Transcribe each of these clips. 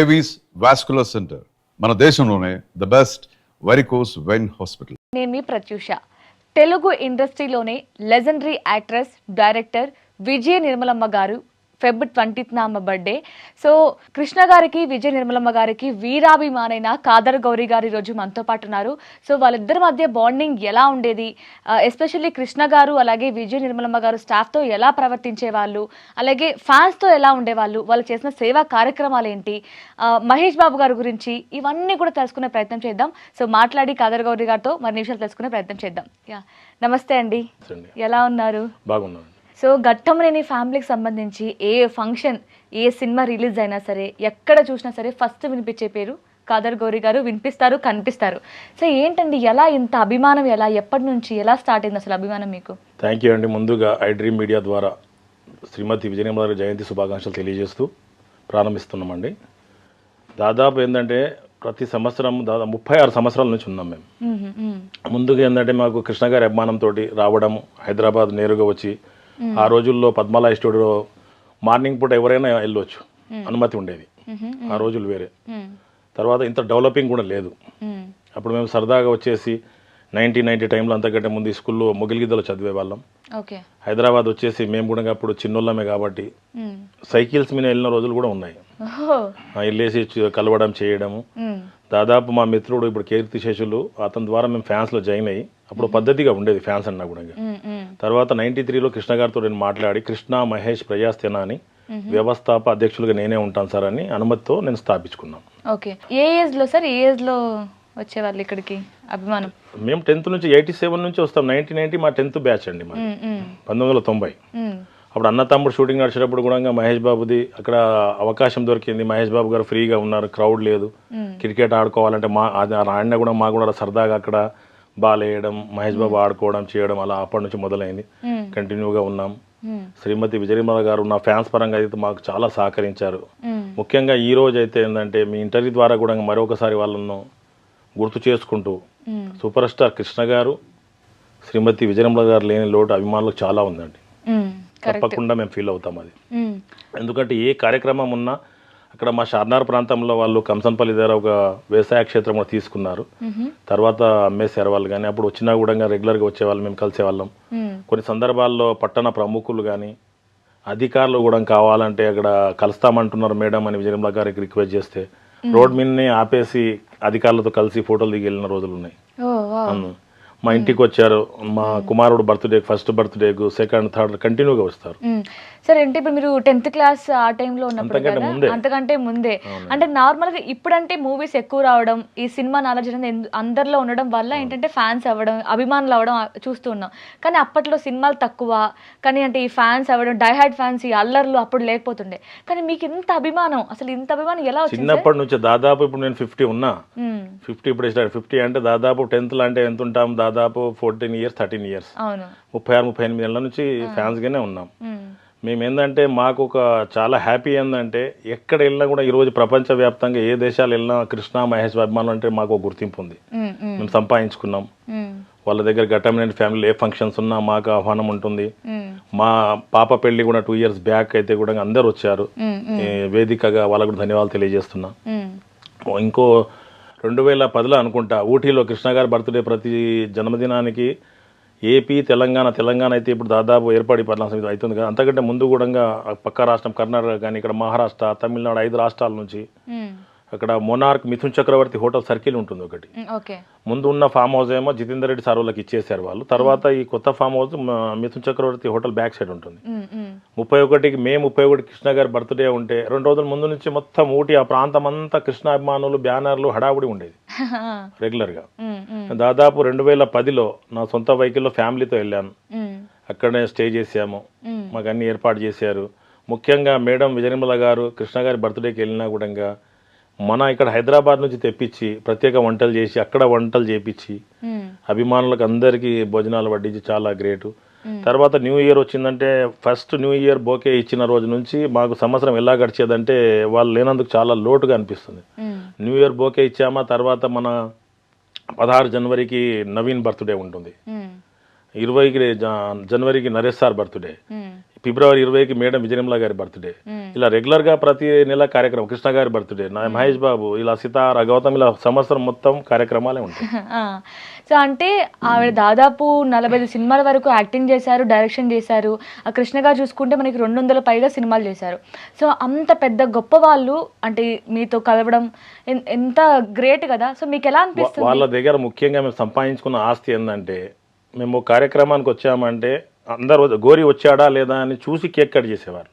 Davis vascular center, మన దేశంలోనే the best varicose vein hospital. నేను మీ ప్రత్యూష. తెలుగు ఇండస్ట్రీలోనే legendary actress, director Vijaya Nirmalamma garu Feb 20th ఆమె బర్త్డే. సో కృష్ణ గారికి, విజయ నిర్మలమ్మ గారికి వీరాభిమానైన కాదర్ గౌరీ గారు ఈరోజు మనతో పాటు ఉన్నారు. సో వాళ్ళిద్దరి మధ్య బాండింగ్ ఎలా ఉండేది, ఎస్పెషల్లీ కృష్ణ గారు అలాగే విజయ నిర్మలమ్మ గారు స్టాఫ్తో ఎలా ప్రవర్తించేవాళ్ళు, అలాగే ఫ్యాన్స్తో ఎలా ఉండేవాళ్ళు, వాళ్ళు చేసిన సేవా కార్యక్రమాలు ఏంటి, మహేష్ బాబు గారి గురించి ఇవన్నీ కూడా తెలుసుకునే ప్రయత్నం చేద్దాం. సో మాట్లాడి కాదర్ గౌరీ గారితో మరి నిమిషాలు తెలుసుకునే ప్రయత్నం చేద్దాం. నమస్తే అండి, ఎలా ఉన్నారు? బాగున్నాను. సో ఘట్టమనేని ఫ్యామిలీకి సంబంధించి ఏ ఫంక్షన్, ఏ సినిమా రిలీజ్ అయినా సరే, ఎక్కడ చూసినా సరే ఫస్ట్ వినిపించే పేరు కాదర్ గౌరీ గారు. వినిపిస్తారు, కనిపిస్తారు. సో ఏంటండి, ఎలా ఇంత అభిమానం, ఎలా, ఎప్పటి నుంచి, ఎలా స్టార్ట్ అయింది అసలు అభిమానం మీకు? థ్యాంక్ యూ అండి. ముందుగా ఐ డ్రీమ్ మీడియా ద్వారా శ్రీమతి విజయనిర్మల గారి జయంతి శుభాకాంక్షలు తెలియజేస్తూ ప్రారంభిస్తున్నామండి. దాదాపు ఏంటంటే ప్రతి సంవత్సరం దాదాపు 36 సంవత్సరాల నుంచి ఉన్నాం మేము. ముందుగా ఏంటంటే మాకు కృష్ణ గారి అభిమానంతో రావడం, హైదరాబాద్ నేరుగా వచ్చి, ఆ రోజుల్లో పద్మలాయ స్టూడియో మార్నింగ్ పూట ఎవరైనా వెళ్ళొచ్చు, అనుమతి ఉండేది. ఆ రోజులు వేరే. తర్వాత ఇంత డెవలపింగ్ కూడా లేదు. అప్పుడు మేము సరదాగా వచ్చేసి 1990 టైంలో అంతకంటే ముందు ఈ స్కూల్లో మొగిలిగిద్దలో చదివే వాళ్ళం. హైదరాబాద్ వచ్చేసి మేము కూడా అప్పుడు చిన్నోళ్ళమే కాబట్టి సైకిల్స్ మీద వెళ్ళిన రోజులు కూడా ఉన్నాయి. వెళ్ళేసి కలవడం చేయడము. దాదాపు మా మిత్రుడు ఇప్పుడు కీర్తి శేషులు, అతని ద్వారా మేము ఫ్యాన్స్లో జాయిన్ అయ్యి, అప్పుడు పద్ధతిగా ఉండేది ఫ్యాన్స్ అన్నా కూడా. తర్వాత 93లో కృష్ణ గారితో నేను మాట్లాడి కృష్ణ మహేష్ ప్రజాసేన అని వ్యవస్థాప అధ్యక్షులుగా నేనే ఉంటాను సార్ అని అనుమతితో నేను స్థాపించుకున్నాను. ఓకే. ఏ ఏజ్లో సార్, ఏ ఏజ్లో వచ్చేవాళ్ళు ఇక్కడికి అభిమానం? మేము 10th నుంచి 87 నుంచి వస్తాం. 1990 మా 10th బ్యాచ్ అండి, మా 1990. అప్పుడు అన్న తమ్ముడు షూటింగ్ నడిచేటప్పుడు కూడా మహేష్ బాబుది అక్కడ అవకాశం దొరికింది. మహేష్ బాబు గారు ఫ్రీగా ఉన్నారు, క్రౌడ్ లేదు, క్రికెట్ ఆడుకోవాలంటే ఆయన కూడా మాకు కూడా సరదాగా అక్కడ బాల్ వేయడం, మహేష్ బాబు ఆడుకోవడం చేయడం, అలా అప్పటి నుంచి మొదలైంది. కంటిన్యూగా ఉన్నాం. శ్రీమతి విజయనిర్మల గారు నా ఫ్యాన్స్ పరంగా అయితే మాకు చాలా సహకరించారు. ముఖ్యంగా ఈ రోజు అయితే ఏంటంటే మీ ఇంటర్వ్యూ ద్వారా కూడా మరొకసారి వాళ్ళను గుర్తు చేసుకుంటూ, సూపర్ స్టార్ కృష్ణ గారు, శ్రీమతి విజయనిర్మల గారు లేని లోటు అభిమానులకు చాలా ఉందండి. తప్పకుండా మేము ఫీల్ అవుతాం అది. ఎందుకంటే ఏ కార్యక్రమం ఉన్నా అక్కడ మా షార్నార్ ప్రాంతంలో వాళ్ళు కంసన్పల్లి దగ్గర ఒక వ్యవసాయ క్షేత్రం కూడా తీసుకున్నారు. తర్వాత అమ్మేశారు వాళ్ళు. కానీ అప్పుడు వచ్చినా కూడా రెగ్యులర్గా వచ్చేవాళ్ళు, మేము కలిసేవాళ్ళం. కొన్ని సందర్భాల్లో పట్టణ ప్రముఖులు కానీ అధికారులు కూడా కావాలంటే అక్కడ కలుస్తామంటున్నారు మేడం అని విజయనిర్మల గారికి రిక్వెస్ట్ చేస్తే రోడ్ మీదనే ఆపేసి అధికారులతో కలిసి ఫోటోలు దిగి వెళ్ళిన రోజులు ఉన్నాయి. మా ఇంటికి వచ్చారు. మా కుమారుడు బర్త్డే, ఫస్ట్ బర్త్డేకు, సెకండ్, థర్డ్ కంటిన్యూగా వస్తారు. సరే, అంటే ఇప్పుడు మీరు 10th క్లాస్ ఆ టైంలో ఉన్నప్పుడు కదా, అంతకంటే ముందే, అంటే నార్మల్గా ఇప్పుడంటే మూవీస్ ఎక్కువ రావడం, ఈ సినిమా నాలెడ్జ్ అనేది అందరిలో ఉండడం వల్ల ఏంటంటే ఫ్యాన్స్ అవ్వడం, అభిమానులు అవ్వడం చూస్తూ ఉన్నాం. కానీ అప్పట్లో సినిమాలు తక్కువ, కానీ అంటే ఈ ఫ్యాన్స్ అవ్వడం, డైహార్డ్ ఫ్యాన్స్, ఈ అల్లర్లు అప్పుడు లేకపోతుండే. కానీ మీకు ఇంత అభిమానం, అసలు ఇంత అభిమానం ఎలా వచ్చింది? చిన్నప్పటి నుంచి దాదాపు ఇప్పుడు నేను 50 ఉన్నా. 50 ఇప్పుడు 50 అంటే దాదాపు 10th అంటే ఎంత ఉంటాం, దాదాపు 14 years 13 years, 36-38 ఏళ్ళ నుంచి ఫ్యాన్స్ గానే ఉన్నాం. మేము ఏంటంటే మాకు ఒక చాలా హ్యాపీ ఏంటంటే ఎక్కడ వెళ్ళినా కూడా ఈరోజు ప్రపంచవ్యాప్తంగా ఏ దేశాలు వెళ్ళినా కృష్ణ మహేష్ అభిమానులు అంటే మాకు ఒక గుర్తింపు ఉంది. మేము సంపాదించుకున్నాం. వాళ్ళ దగ్గర ఘట్టమనేని ఫ్యామిలీ ఏ ఫంక్షన్స్ ఉన్నా మాకు ఆహ్వానం ఉంటుంది. మా పాప పెళ్లి కూడా 2 years బ్యాక్ అయితే కూడా అందరు వచ్చారు. వేదికగా వాళ్ళకు కూడా ధన్యవాదాలు తెలియజేస్తున్నా. ఇంకో 2010లో అనుకుంటా ఊటీలో కృష్ణ గారి బర్త్డే ప్రతి జన్మదినానికి ఏపీ, తెలంగాణ అయితే ఇప్పుడు దాదాపు ఏర్పడి 14 అవుతుంది కదా. అంతకంటే ముందు కూడా పక్క రాష్ట్రం కర్ణాటక కానీ ఇక్కడ మహారాష్ట్ర, తమిళనాడు 5 రాష్ట్రాల నుంచి అక్కడ మొనార్క్ మిథున్ చక్రవర్తి హోటల్ సర్కిల్ ఉంటుంది ఒకటి. ముందు ఉన్న ఫామ్ హౌస్ ఏమో జితేందర్ రెడ్డి సార్ వాళ్ళకి ఇచ్చేసారు వాళ్ళు. తర్వాత ఈ కొత్త ఫామ్ హౌస్ మిథున్ చక్రవర్తి హోటల్ బ్యాక్ సైడ్ ఉంటుంది. 31కి మే 31 కృష్ణ గారి బర్త్డే ఉంటే 2 రోజుల ముందు నుంచి మొత్తం ఊటీ ఆ ప్రాంతం అంతా కృష్ణ అభిమానులు, బ్యానర్లు, హడావుడి ఉండేది రెగ్యులర్గా. దాదాపు 2010లో నా సొంత వెహికల్లో ఫ్యామిలీతో వెళ్ళాను. అక్కడనే స్టే చేసాము. మాకు అన్ని ఏర్పాటు చేశారు. ముఖ్యంగా మేడం విజయనిర్మల గారు కృష్ణ గారి బర్త్డేకి వెళ్ళినా కూడా మన ఇక్కడ హైదరాబాద్ నుంచి తెప్పించి ప్రత్యేక వంటలు చేసి అక్కడ వంటలు చేపించి అభిమానులకు అందరికీ భోజనాలు వడ్డించి చాలా గ్రేటు. తర్వాత న్యూ ఇయర్ వచ్చిందంటే ఫస్ట్ న్యూ ఇయర్ బోకే ఇచ్చిన రోజు నుంచి మాకు సంవత్సరం ఎలా గడిచేదంటే వాళ్ళు లేనందుకు చాలా లోటుగా అనిపిస్తుంది. న్యూ ఇయర్ బోకే ఇచ్చామా, తర్వాత మన 16 జనవరికి నవీన్ బర్త్డే ఉంటుంది, 20 జనవరికి నరేష్ సార్ బర్త్డే, ఫిబ్రవరి 20కి మేడం విజయనిర్మల గారి బర్త్డే. ఇలా రెగ్యులర్గా ప్రతి నెల కార్యక్రమం, కృష్ణ గారి బర్త్డే, నా మహేష్ బాబు, ఇలా సితార, గౌతమ్, ఇలా సంవత్సరం మొత్తం కార్యక్రమాలే ఉంటాయి. సో అంటే ఆవిడ దాదాపు 45 సినిమాల వరకు యాక్టింగ్ చేశారు, డైరెక్షన్ చేశారు. ఆ కృష్ణ గారు చూసుకుంటే మనకి 200 పైగా సినిమాలు చేశారు. సో అంత పెద్ద గొప్ప వాళ్ళు అంటే మీతో కలవడం ఎంత గ్రేట్ కదా. సో మీకు ఎలా అనిపిస్తుంది? వాళ్ళ దగ్గర ముఖ్యంగా మేము సంపాదించుకున్న ఆస్తి ఏంటంటే, మేము కార్యక్రమానికి వచ్చామంటే అందరు గోరి వచ్చాడా లేదా అని చూసి కేక్ కట్ చేసేవారు.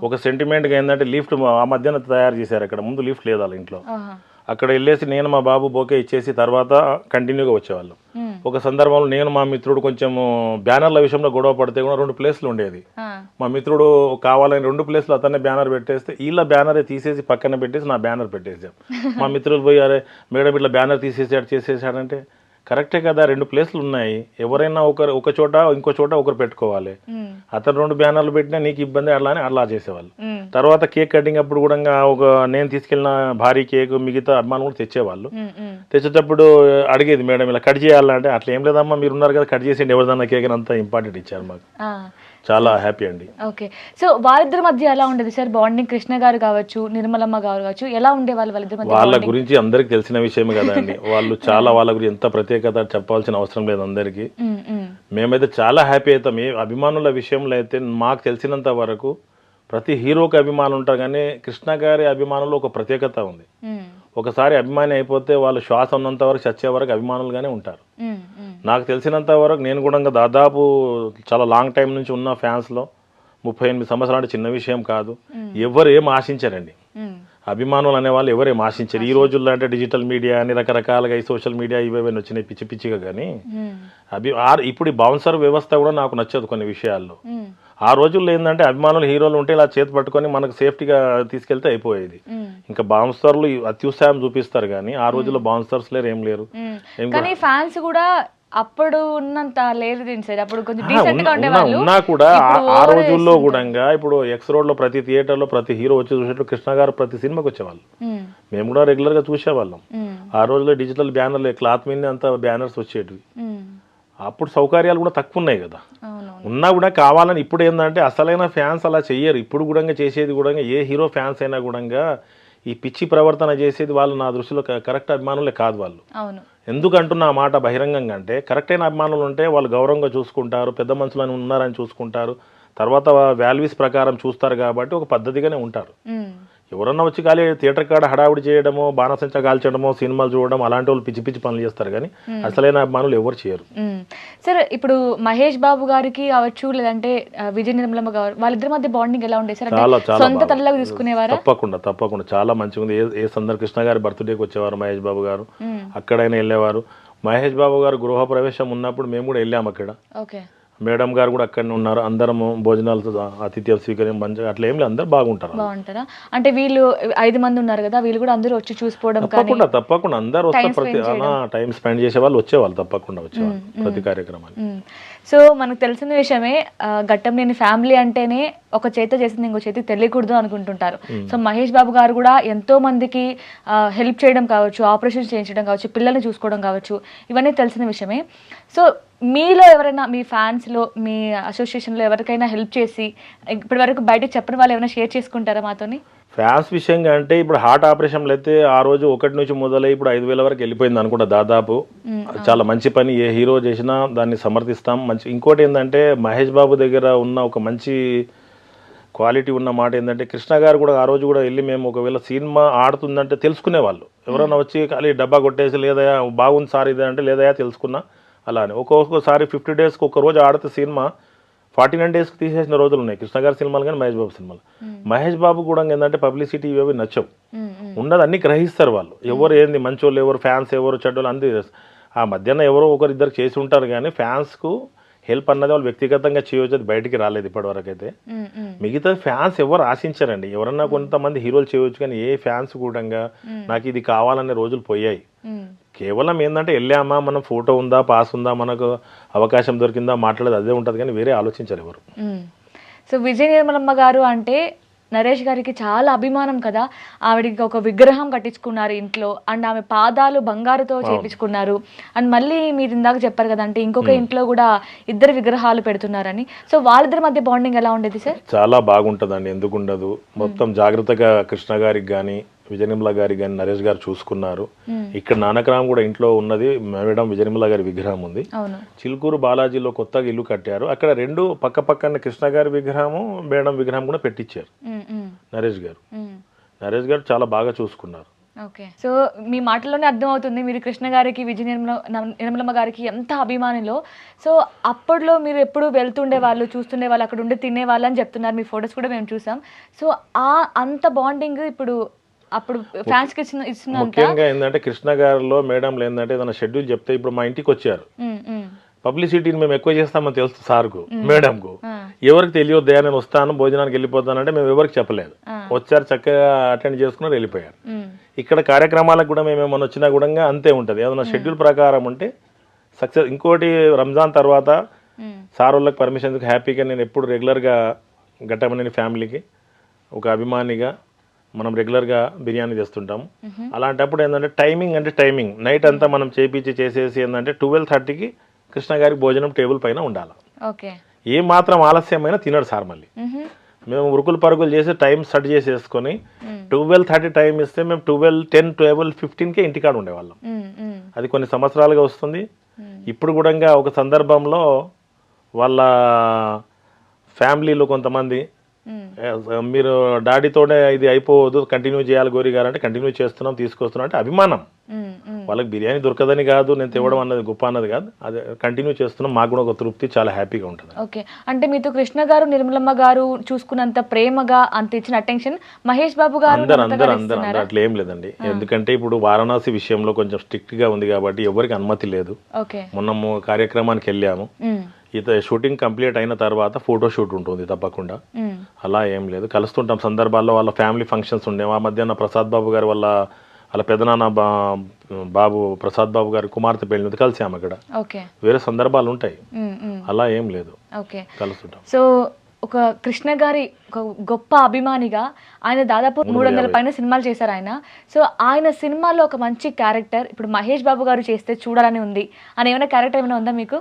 ఒక సెంటిమెంట్గా ఏంటంటే లిఫ్ట్ ఆ మధ్యన తయారు చేశారు, అక్కడ ముందు లిఫ్ట్ లేదు వాళ్ళ ఇంట్లో. అక్కడ వెళ్ళేసి నేను మా బాబు బోకే ఇచ్చేసి తర్వాత కంటిన్యూగా వచ్చేవాళ్ళం. ఒక సందర్భంలో నేను మా మిత్రుడు కొంచెం బ్యానర్ల విషయంలో గొడవ పడితే కూడా 2 ప్లేస్లు ఉండేది. మా మిత్రుడు కావాలని 2 ప్లేస్లు అతనే బ్యానర్ పెట్టేస్తే వీళ్ళ బ్యానరే తీసేసి పక్కన పెట్టేసి నా బ్యానర్ పెట్టేసాం. మా మిత్రులు పోయి అరే మేడం ఇట్లా బ్యానర్ తీసేసాడు చేసేసాడంటే కరెక్టే కదా, 2 ప్లేస్లు ఉన్నాయి, ఎవరైనా ఒక చోట ఇంకో చోట ఒకరు పెట్టుకోవాలి. అతను 2 బ్యానర్లు పెట్టినా నీకు ఇబ్బంది అలా చేసేవాళ్ళు. తర్వాత కేక్ కటింగ్ అప్పుడు కూడా నేను తీసుకెళ్ళిన భారీ కేక్ మిగతా అభిమానులు కూడా తెచ్చేవాళ్ళు. తెచ్చేటప్పుడు అడిగేది మేడం ఇలా కట్ చేయాలంటే అట్లా ఏం లేదమ్మా మీరు ఉన్నారు కదా కట్ చేసేయండి ఎవరిదన్నా కేక్ అని అంతా ఇంపార్టెంట్ ఇచ్చారు మాకు. చాలా హ్యాపీ అండి. ఓకే, సో వాళ్ళిద్దరి మధ్య ఎలా ఉండేది సార్ బాండింగ్? కృష్ణ గారు కావచ్చు, నిర్మలమ్మ గారు కావచ్చు, ఎలా ఉండేవాళ్ళు వాళ్ళిద్దరి మధ్య? వాళ్ళ గురించి అందరికి తెలిసిన విషయమే కదండి. వాళ్ళు చాలా వాళ్ళ గురించి ఎంత ప్రత్యేకత చెప్పాల్సిన అవసరం లేదు అందరికి. మేమైతే చాలా హ్యాపీ అవుతాం. ఏ అభిమానుల విషయంలో అయితే మాకు తెలిసినంత వరకు ప్రతి హీరోకి అభిమానులు ఉంటారు, కానీ కృష్ణ గారి అభిమానులు ఒక ప్రత్యేకత ఉంది. ఒకసారి అభిమాని అయిపోతే వాళ్ళు శ్వాస ఉన్నంత వరకు చచ్చే వరకు అభిమానులుగానే ఉంటారు. నాకు తెలిసినంత వరకు నేను కూడా దాదాపు చాలా లాంగ్ టైం నుంచి ఉన్న ఫ్యాన్స్లో 38 సంవత్సరాలు అంటే చిన్న విషయం కాదు. ఎవరు ఏం ఆశించారండి, అభిమానులు అనేవాళ్ళు ఎవరేం ఆశించారు. ఈ రోజుల్లో అంటే డిజిటల్ మీడియా అని రకరకాలుగా ఈ సోషల్ మీడియా ఇవేమైనా వచ్చినాయి పిచ్చి పిచ్చిగా, కానీ ఇప్పుడు ఈ బౌన్సర్ వ్యవస్థ కూడా నాకు నచ్చదు కొన్ని విషయాల్లో. ఆ రోజుల్లో ఏంటంటే అభిమానులు హీరోలు ఉంటే ఇలా చేతి పట్టుకొని మనకు సేఫ్టీగా తీసుకెళ్తే అయిపోయేది. ఇంకా బౌన్సర్లు అత్యుత్సాహం చూపిస్తారు, కానీ ఆ రోజుల్లో బౌన్సర్స్ లేరు, ఏం లేరు. కానీ ఫ్యాన్స్ కూడా అప్పుడు ఉన్నంత లేదు సార్, అప్పుడు కొంచెం డీసెంట్ గా ఉండేవాళ్ళు. ఉన్నా కూడా ఆ రోజుల్లో కూడా ఇప్పుడు ఎక్స్ రోడ్ లో ప్రతి థియేటర్ లో ప్రతి హీరో వచ్చి చూసేటప్పుడు కృష్ణ గారు ప్రతి సినిమాకి వచ్చేవాళ్ళు. మేము కూడా రెగ్యులర్ గా చూసేవాళ్ళం. ఆ రోజుల్లో డిజిటల్ బ్యానర్లు క్లాత్ మీద అంత బ్యానర్స్ వచ్చేటివి. అప్పుడు సౌకర్యాలు కూడా తక్కువ ఉన్నాయి కదా, ఉన్నా కూడా కావాలని. ఇప్పుడు ఏంటంటే అసలైన ఫ్యాన్స్ అలా చెయ్యరు. ఇప్పుడు కూడా చేసేది కూడా ఏ హీరో ఫ్యాన్స్ అయినా కూడా ఈ పిచ్చి ప్రవర్తన చేసేది వాళ్ళు నా దృష్టిలో కరెక్ట్ అభిమానులే కాదు వాళ్ళు. ఎందుకంటున్నా ఆ మాట బహిరంగంగా అంటే కరెక్ట్ అయిన అభిమానులు ఉంటే వాళ్ళు గౌరవంగా చూసుకుంటారు, పెద్ద మనుషులని ఉన్నారని చూసుకుంటారు, తర్వాత వాల్యూస్ ప్రకారం చూస్తారు, కాబట్టి ఒక పద్ధతిగానే ఉంటారు. ఎవరన్నా వచ్చి ఖాళీ థియేటర్ కాడ హడావుడి చేయడమో బాణసంచా కాల్చడమో సినిమాలు చూడడం అలాంటి వాళ్ళు పిచ్చి పిచ్చి పనులు చేస్తారు, కానీ అసలైన అభిమానులు ఎవరు చేయరు. సార్ ఇప్పుడు మహేష్ బాబు గారికి కావచ్చు లేదంటే విజయ నిర్మలమ్మ గారు వాళ్ళిద్దరి మధ్య బాండింగ్ ఎలా ఉండేది సార్? సొంత తల్లిలాగా చూసుకునేవారా? తప్పకుండా చాలా మంచిగా ఉంది. ఏ సందర్భం కృష్ణ గారి బర్త్డేకి వచ్చేవారు మహేష్ బాబు గారు, అక్కడైనా వెళ్ళేవారు. మహేష్ బాబు గారు గృహ ప్రవేశం ఉన్నప్పుడు మేము కూడా వెళ్ళాము అక్కడ. మేడం గారు కూడా అక్కడనే ఉన్నారు. అందరము భోజనాలతో ఆతిథ్యం స్వీకరించి మంచిగా అట్లా ఏం లేదు, అందరు బాగుంటారా? అంటే వీళ్ళు 5 మంది ఉన్నారు కదా, వీళ్ళు కూడా అందరూ వచ్చి చూసుకోవడం? తప్పకుండా అందరు వస్తారు, ప్రతి టైం స్పెండ్ చేసే వాళ్ళు వచ్చేవాళ్ళు, తప్పకుండా వచ్చేవాళ్ళు ప్రతి కార్యక్రమాన్ని. సో మనకు తెలిసిన విషయమే, ఘట్టంనేని ఫ్యామిలీ అంటేనే ఒక చేత చేసింది ఇంకో చేతికి తెలియకూడదు అనుకుంటుంటారు. సో మహేష్ బాబు గారు కూడా ఎంతో మందికి హెల్ప్ చేయడం కావచ్చు, ఆపరేషన్ చేయించడం కావచ్చు, పిల్లల్ని చూసుకోవడం కావచ్చు, ఇవన్నీ తెలిసిన విషయమే. సో మీలో ఎవరైనా మీ ఫ్యాన్స్లో మీ అసోసియేషన్లో ఎవరికైనా హెల్ప్ చేసి ఇప్పటి వరకు బయటకు చెప్పిన వాళ్ళు ఏమైనా షేర్ చేసుకుంటారా మాతోని? ఫ్యాన్స్ విషయంగా అంటే ఇప్పుడు హార్ట్ ఆపరేషన్లు అయితే ఆ రోజు 1 నుంచి మొదలై ఇప్పుడు 5,000 వరకు వెళ్ళిపోయింది అనుకుంటా దాదాపు. చాలా మంచి పని, ఏ హీరో చేసినా దాన్ని సమర్థిస్తాం. మంచి ఇంకోటి ఏంటంటే మహేష్ బాబు దగ్గర ఉన్న ఒక మంచి క్వాలిటీ ఉన్న మాట ఏంటంటే కృష్ణ గారు కూడా ఆ రోజు కూడా వెళ్ళి మేము ఒకవేళ సినిమా ఆడుతుందంటే తెలుసుకునేవాళ్ళు. ఎవరైనా వచ్చి ఖాళీ డబ్బా కొట్టేసి లేదయా బాగుంది సార్ ఇది అంటే లేదయా తెలుసుకున్నా. అలానే ఒక్కొక్కసారి 50 డేస్కి ఒక రోజు ఆడితే సినిమా 49 డేస్కి తీసేసిన రోజులు ఉన్నాయి కృష్ణ గారి సినిమాలు కానీ మహేష్ బాబు సినిమాలు. మహేష్ బాబు కూడా ఏంటంటే పబ్లిసిటీ ఇవి నచ్చవు, ఉన్నది అన్ని గ్రహిస్తారు వాళ్ళు. ఎవరు ఏంది మంచోళ్ళు ఎవరు ఫ్యాన్స్ ఎవరు చెడ్డోళ్ళు అంది ఆ మధ్యాహ్నం ఎవరో ఒకరిద్దరు చేసి ఉంటారు, కానీ ఫ్యాన్స్కు హెల్ప్ అన్నది వాళ్ళు వ్యక్తిగతంగా చేయవచ్చు, అది బయటికి రాలేదు ఇప్పటివరకు అయితే. మిగతా ఫ్యాన్స్ ఎవరు ఆశించారండి, ఎవరన్నా కొంతమంది హీరోలు చేయవచ్చు, కానీ ఏ ఫ్యాన్స్ కూడా నాకు ఇది కావాలనే రోజులు పోయాయి. కేవలం ఏంటంటే వెళ్ళామా మనం ఫోటో ఉందా పాస్ ఉందా మనకు అవకాశం దొరికిందా మాట్లాడేది అదే ఉంటుంది, కానీ వేరే ఆలోచించారు ఎవరు. సో విజయ నిర్మలమ్మ గారు అంటే నరేష్ గారికి చాలా అభిమానం కదా, ఆవిడకి ఒక విగ్రహం కట్టించుకున్నారు ఇంట్లో, అండ్ ఆమె పాదాలు బంగారుతో చేపించుకున్నారు. అండ్ మళ్ళీ మీరు ఇందాక చెప్పారు కదా అంటే ఇంకొక ఇంట్లో కూడా 2 విగ్రహాలు పెడుతున్నారని. సో వాళ్ళిద్దరి మధ్య బాండింగ్ ఎలా ఉండేది సార్? చాలా బాగుంటుందండి, ఎందుకు ఉండదు. మొత్తం జాగ్రత్తగా కృష్ణ గారికి కానీ విజయనిర్మల గారికి కానీ నరేష్ గారు చూసుకున్నారు. ఇక్కడ నానక్రామ్ కూడా ఇంట్లో ఉన్నది మేడం విజయనిర్మల గారి విగ్రహం ఉంది. చిలుకూరు బాలాజీలో కొత్తగా ఇల్లు కట్టారు, అక్కడ 2 పక్క పక్కన కృష్ణ గారి విగ్రహము మేడం విగ్రహం కూడా పెట్టించారు నరేష్ గారు. నరేష్ గారు చాలా బాగా చూసుకున్నారు. ఓకే, సో మీ మాటల్లోనే అర్థమవుతుంది మీరు కృష్ణ గారికి నిర్మలమ్మ గారికి ఎంత అభిమానిలో. సో అప్పట్లో మీరు ఎప్పుడు వెళ్తుండే వాళ్ళు, చూస్తుండే వాళ్ళు, అక్కడ ఉండి తినేవాళ్ళు అని చెప్తున్నారు, మీ ఫొటోస్ కూడా మేము చూసాం. సో అంత బాండింగ్ ఇప్పుడు అప్పుడు ఫ్యాన్స్ కి ఇస్తున్న ముఖ్యంగా ఏంటంటే కృష్ణ గారిలో మేడంలో ఏంటంటే ఏదైనా షెడ్యూల్ చెప్తే, ఇప్పుడు మా ఇంటికి వచ్చారు, పబ్లిసిటీని మేము ఎక్కువ చేస్తామని తెలుసు సార్కు మేడంకు, ఎవరికి తెలియొద్దు నేను వస్తాను భోజనానికి వెళ్ళిపోతానంటే మేము ఎవరికి చెప్పలేదు. వచ్చారు, చక్కగా అటెండ్ చేసుకున్నారు, వెళ్ళిపోయారు. ఇక్కడ కార్యక్రమాలకు కూడా మేము ఏమైనా వచ్చినా కూడా అంతే ఉంటుంది, ఏదైనా షెడ్యూల్ ప్రకారం ఉంటే సక్సెస్. ఇంకోటి రంజాన్ తర్వాత సార్ వాళ్ళకి పర్మిషన్ హ్యాపీగా నేను ఎప్పుడు రెగ్యులర్గా ఘట్టమనేని ఫ్యామిలీకి ఒక అభిమానిగా మనం రెగ్యులర్గా బిర్యానీ చేస్తుంటాము. అలాంటప్పుడు ఏంటంటే టైమింగ్ నైట్ అంతా మనం చేసేసి ఏంటంటే 12:30కి కృష్ణ గారికి భోజనం టేబుల్ పైన ఉండాలి. ఏ మాత్రం ఆలస్యమైనా తినడు సార్. మళ్ళీ మేము ఉరుకులు పరుగులు చేసి టైం సెట్ చేసేసుకొని 12:30 టైం ఇస్తే మేము 12:10, 12:15కే ఇంటికాడ ఉండేవాళ్ళం. అది కొన్ని సంవత్సరాలుగా వస్తుంది. ఇప్పుడు కూడా ఒక సందర్భంలో వాళ్ళ ఫ్యామిలీలో కొంతమంది మీరు డాడీతోనే ఇది అయిపోవద్దు కంటిన్యూ చేయాలి గోరి గారు అంటే కంటిన్యూ చేస్తున్నాం, తీసుకొస్తున్నాం అంటే అభిమానం. వాళ్ళకి బిర్యానీ దొరకదని కాదు, నేను తేవడం అన్నది గొప్ప అన్నది కాదు, అదే కంటిన్యూ చేస్తున్నాం. మాకు కూడా ఒక తృప్తి, చాలా హ్యాపీగా ఉంటుంది. ఓకే, అంటే మీతో కృష్ణ గారు నిర్మలమ్మ గారు చూసుకున్నంత ప్రేమగా అంత ఇచ్చిన అటెన్షన్ మహేష్ బాబు గారు అందరూ అట్లా ఏం లేదండి. ఎందుకంటే ఇప్పుడు వారణాసి విషయంలో కొంచెం స్ట్రిక్ట్ గా ఉంది కాబట్టి ఎవరికి అనుమతి లేదు. మొన్న కార్యక్రమానికి వెళ్ళాము, షూటింగ్ కంప్లీట్ అయిన తర్వాత ఫోటో షూట్ ఉంటుంది తప్పకుండా. అలా ఏం లేదు, కలుస్తుంటాం సందర్భాల్లో. వాళ్ళ ఫ్యామిలీ ఫంక్షన్స్ ఉండే ఆ మధ్యాహ్న ప్రసాద్ బాబు గారు వాళ్ళ పెదనాన్న బాబు ప్రసాద్ బాబు గారి కుమార్తె పెళ్ళి కలిసాము అక్కడ. వేరే సందర్భాలు ఉంటాయి, అలా ఏం లేదు, కలుస్తుంటాం. సో ఒక కృష్ణ గారి ఒక గొప్ప అభిమానిగా ఆయన దాదాపు 300 పైన సినిమాలు చేశారు ఆయన. సో ఆయన సినిమాలో ఒక మంచి క్యారెక్టర్ ఇప్పుడు మహేష్ బాబు గారు చేస్తే చూడాలని ఉంది అని ఏమైనా క్యారెక్టర్ ఏమైనా ఉందా మీకు?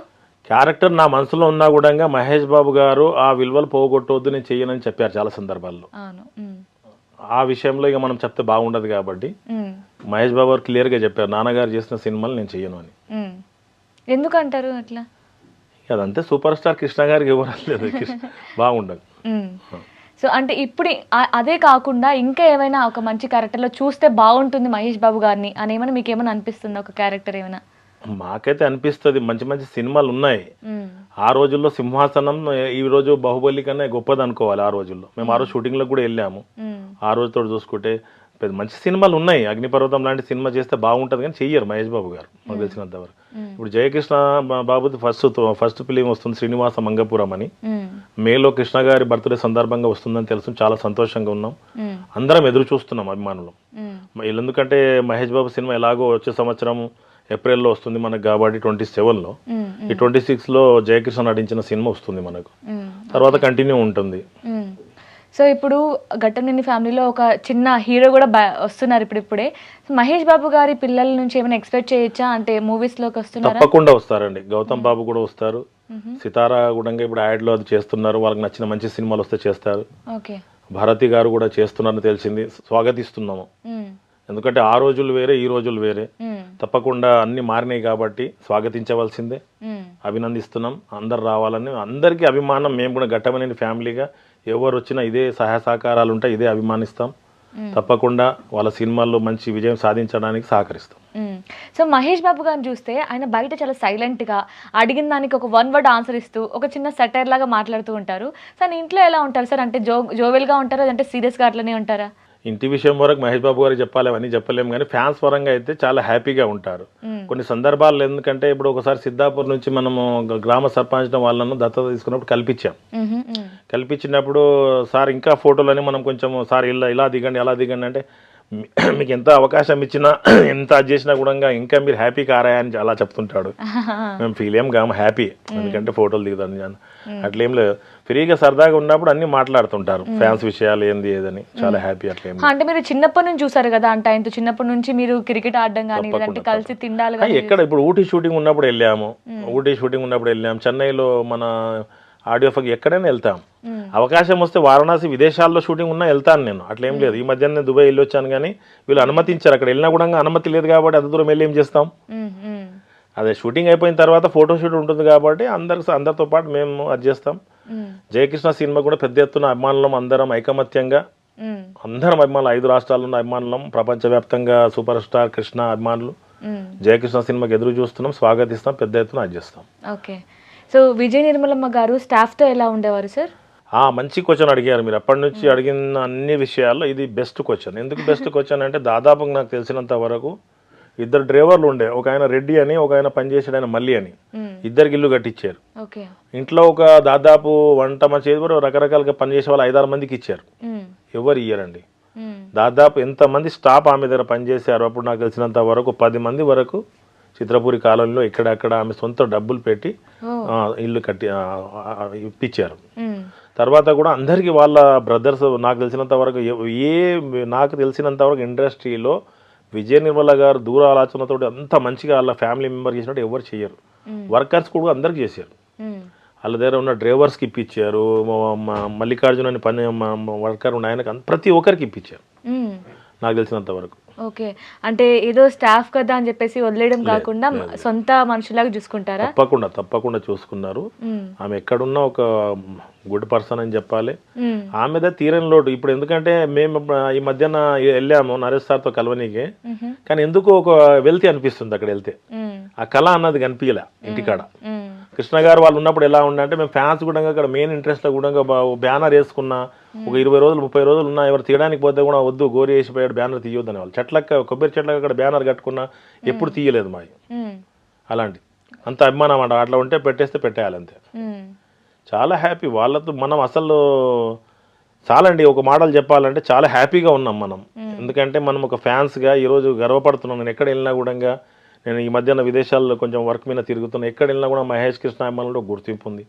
క్యారెక్టర్ నా మనసులో ఉన్నా కూడా మహేష్ బాబు గారు ఆ విలువలు పోగొట్టవద్దు, నేను చెయ్యనని చెప్పారు చాలా సందర్భాల్లో. ఆ విషయంలో ఇక మనం చెప్తే బాగుండదు కాబట్టి మహేష్ బాబు గారు క్లియర్ గా చెప్పారు, నాన్నగారు చేసిన సినిమాలు నేను చెయ్యను అని. ఎందుకంటారు అట్లా? అదంతే, సూపర్ స్టార్ కృష్ణ గారికి ఇవ్వలేదు, బాగుండదు. సో అంటే ఇప్పుడు అదే కాకుండా ఇంకా ఏమైనా ఒక మంచి క్యారెక్టర్ లో చూస్తే బాగుంటుంది మహేష్ బాబు గారిని అని ఏమైనా మీకు ఏమైనా అనిపిస్తుందా? ఒక క్యారెక్టర్ ఏమైనా? మాకైతే అనిపిస్తుంది, మంచి మంచి సినిమాలు ఉన్నాయి. ఆ రోజుల్లో సింహాసనం ఈ రోజు బాహుబలి కన్నా గొప్పది అనుకోవాలి. ఆ రోజుల్లో మేము ఆ రోజు షూటింగ్ లో కూడా వెళ్ళాము. ఆ రోజుతో చూసుకుంటే మంచి సినిమాలు ఉన్నాయి. అగ్నిపర్వతం లాంటి సినిమా చేస్తే బాగుంటది కానీ చెయ్యరు మహేష్ బాబు గారు మాకు తెలిసినంత వరకు. ఇప్పుడు జయకృష్ణ బాబుది ఫస్ట్ ఫిలిం వస్తుంది శ్రీనివాస మంగపురం అని. మేలో కృష్ణ గారి బర్త్డే సందర్భంగా వస్తుందని తెలుసు, చాలా సంతోషంగా ఉన్నాం. అందరం ఎదురు చూస్తున్నాం అభిమానులు. ఎందుకంటే మహేష్ బాబు సినిమా ఎలాగో వచ్చే సంవత్సరం ఏప్రిల్లో వస్తుంది మనకు కాబట్టి 27లో. ఈ 26లో జయకృష్ణ నటించిన సినిమా వస్తుంది మనకు, తర్వాత కంటిన్యూ ఉంటుంది. సో ఇప్పుడు ఘట్టమనేని ఫ్యామిలీలో ఒక చిన్న హీరో కూడా వస్తున్నారు ఇప్పుడిప్పుడే. మహేష్ బాబు గారి పిల్లల నుంచి ఏమైనా ఎక్స్పెక్ట్ చేయొచ్చా? అంటే మూవీస్ లోకి వస్తున్నారు? తప్పకుండా వస్తారండి. గౌతమ్ బాబు కూడా వస్తారు, సితారా కూడా ఇప్పుడు యాడ్ లో అది చేస్తున్నారు, వాళ్ళకి నచ్చిన మంచి సినిమాలు వస్తే చేస్తారు. భారతి గారు కూడా చేస్తున్నారని తెలిసింది, స్వాగతిస్తున్నాము. ఎందుకంటే ఆ రోజులు వేరే, ఈ రోజులు వేరే. తప్పకుండా అన్ని మారినాయి కాబట్టి స్వాగతించవలసిందే, అభినందిస్తున్నాం. అందరు రావాలని అందరికీ అభిమానం. మేము కూడా ఘట్టమనేని ఫ్యామిలీగా ఎవరు వచ్చినా ఇదే సహాయ సహకారాలు ఉంటాయి, ఇదే అభిమానిస్తాం. తప్పకుండా వాళ్ళ సినిమాల్లో మంచి విజయం సాధించడానికి సహకరిస్తాం. సో మహేష్ బాబు గారిని చూస్తే ఆయన బయట చాలా సైలెంట్ గా అడిగిన దానికి ఒక 1 వర్డ్ ఆన్సర్ ఇస్తూ ఒక చిన్న సెటైర్ లాగా మాట్లాడుతూ ఉంటారు. సార్ ఇంట్లో ఎలా ఉంటారు సార్? అంటే జోవెల్ గా ఉంటారా, అంటే సీరియస్ గా అట్లనే ఉంటారా? ఇంటి విషయం వరకు మహేష్ బాబు గారికి చెప్పాలి, అవన్నీ చెప్పలేము. కానీ ఫ్యాన్స్ పరంగా అయితే చాలా హ్యాపీగా ఉంటారు. కొన్ని సందర్భాలు ఎందుకంటే ఇప్పుడు ఒకసారి సిద్ధాపూర్ నుంచి మనము గ్రామ సర్పంచ్ వాళ్ళను దత్తత తీసుకున్నప్పుడు కల్పించినప్పుడు సార్ ఇంకా ఫోటోలని మనం కొంచెం సార్ ఇలా దిగండి అలా దిగండి అంటే మీకు ఎంత అవకాశం ఇచ్చినా ఎంత అది చేసినా కూడా ఇంకా మీరు హ్యాపీ కారా అని అలా చెప్తుంటాడు. మేము ఫీల్ ఏం కాము, హ్యాపీ, ఎందుకంటే ఫోటోలు దిగుతాను. అట్లేం లేదు, ఫ్రీగా సరదాగా ఉన్నప్పుడు అన్ని మాట్లాడుతుంటారు, ఫ్యాన్స్ విషయాలు ఏంది ఏదని, చాలా హ్యాపీ. అట్లేం అంటే మీరు చిన్నప్పటి నుంచి చూసారు కదా, అంటే ఆయనతో చిన్నప్పటి నుంచి మీరు క్రికెట్ ఆడడం కానీ లేదంటే కలిసి తిండాలి కానీ. ఎక్కడ ఇప్పుడు ఊటీ షూటింగ్ ఉన్నప్పుడు వెళ్ళాము, చెన్నైలో మన ఆడియో ఫంక్షన్ ఎక్కడైనా వెళ్తాం. అవకాశం వస్తే వారణాసి విదేశాల్లో షూటింగ్ ఉన్నా వెళ్తాను నేను, అట్లేం లేదు. ఈ మధ్య నేను దుబాయ్ వెళ్ళి వచ్చాను కానీ వీళ్ళు అనుమతించారు, అక్కడ వెళ్ళినా కూడా అనుమతి లేదు కాబట్టి అంత దూరం వెళ్ళి ఏం చేస్తాం. అదే షూటింగ్ అయిపోయిన తర్వాత ఫోటో షూట్ ఉంటుంది కాబట్టి అందరితో పాటు మేము అది చేస్తాం. జయకృష్ణ సినిమా కూడా పెద్ద ఎత్తున అభిమానులం, అందరం ఐకమత్యంగా అందరం అభిమానులు, 5 రాష్ట్రాల్లో ఉన్న అభిమానులం, ప్రపంచవ్యాప్తంగా సూపర్ స్టార్ కృష్ణ అభిమానులు జయకృష్ణ సినిమాకి ఎదురు చూస్తున్నాం, స్వాగతిస్తాం, పెద్ద ఎత్తున అది చేస్తాం. ఓకే, సో విజయ నిర్మలమ్మ గారు స్టాఫ్తో ఎలా ఉండేవారు సార్? మంచి క్వశ్చన్ అడిగారు మీరు. అప్పటి నుంచి అడిగిన అన్ని విషయాల్లో ఇది బెస్ట్ క్వశ్చన్. ఎందుకు బెస్ట్ క్వశ్చన్ అంటే దాదాపు నాకు తెలిసినంత వరకు 2 డ్రైవర్లు ఉండే, ఒక ఆయన రెడ్డి అని, ఒక ఆయన పనిచేసాడు ఆయన మల్లి అని, ఇద్దరికి ఇల్లు కట్టించారు. ఇంట్లో ఒక దాదాపు వంట మంచి రకరకాలుగా పనిచేసే వాళ్ళు 5-6 మందికి ఇచ్చారు. ఎవరు ఇయ్యరండి. దాదాపు ఎంతమంది స్టాఫ్ ఆమె దగ్గర పనిచేశారు అప్పుడు నాకు తెలిసినంత వరకు 10 మంది వరకు చిత్రపూరి కాలనీలో ఎక్కడెక్కడ ఆమె సొంత డబ్బులు పెట్టి ఇల్లు కట్టి ఇప్పించారు. తర్వాత కూడా అందరికీ వాళ్ళ బ్రదర్స్ నాకు తెలిసినంత వరకు ఇండస్ట్రీలో విజయ నిర్మల గారు దూర ఆలోచనతో అంత మంచిగా వాళ్ళ ఫ్యామిలీ మెంబర్ చేసినట్టు ఎవరు చేయరు. వర్కర్స్ కూడా అందరికి చేశారు. వాళ్ళ దగ్గర ఉన్న డ్రైవర్స్కి ఇప్పించారు, మల్లికార్జున అని పని వర్కర్ ఉన్న ఆయనకు ప్రతి ఒక్కరికి ఇప్పించారు నాకు తెలిసినంత వరకు. ఓకే, అంటే ఏదో స్టాఫ్ కదా అని చెప్పేసి వదిలేయడం కాకుండా సొంత మనుషులాగా చూసుకుంటారా? తప్పకుండా చూసుకున్నారు. ఆమె ఎక్కడున్నా ఒక గుడ్ పర్సన్ అని చెప్పాలి. ఆమెదే తీరని లోటు. ఇప్పుడు ఎందుకంటే మేము ఈ మధ్యన వెళ్ళాము నరేష్ సార్తో కలవనీకి, కానీ ఎందుకు ఒక వెళ్తే అనిపిస్తుంది అక్కడ వెళ్తే. ఆ కళ అన్నది కనిపించలే ఇంటికాడ. కృష్ణ గారు వాళ్ళు ఉన్నప్పుడు ఎలా ఉండంటే మేము ఫ్యాన్స్ కూడా అక్కడ మెయిన్ ఇంట్రెస్ట్ కూడా బ్యానర్ వేసుకున్నా ఒక 20 రోజులు 30 రోజులు ఉన్నా ఎవరు తీయడానికి పోతే కూడా వద్దు, గోరి వేసిపోయాడు, బ్యానర్ తీయొద్దని వాళ్ళు. కొబ్బరి చెట్లకి అక్కడ బ్యానర్ కట్టుకున్నా ఎప్పుడు తీయలేదు మావి. అలాంటి అంత అభిమానం అంట. అట్లా ఉంటే పెట్టేస్తే పెట్టేయాలి అంతే. చాలా హ్యాపీ వాళ్ళతో మనం అసలు. చాలా అండి, ఒక మాటలు చెప్పాలంటే చాలా హ్యాపీగా ఉన్నాం మనం. ఎందుకంటే మనం ఒక ఫ్యాన్స్గా ఈరోజు గర్వపడుతున్నాం. నేను ఎక్కడ వెళ్ళినా కూడా, నేను ఈ మధ్యన విదేశాల్లో కొంచెం వర్క్ మీద తిరుగుతున్నా, ఎక్కడ వెళ్ళినా కూడా మహేష్ కృష్ణ అభిమానులు గుర్తింపు ఉంది.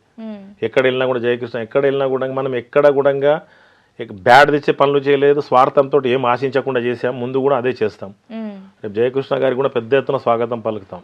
ఎక్కడ వెళ్ళినా కూడా జయకృష్ణ, ఎక్కడ వెళ్ళినా కూడా మనం ఎక్కడ కూడా బ్యాడ్ తెచ్చే పనులు చేయలేదు, స్వార్థంతో ఏం ఆశించకుండా చేసాం, ముందు కూడా అదే చేస్తాం. రేపు జయకృష్ణ గారికి కూడా పెద్ద ఎత్తున స్వాగతం పలుకుతాం.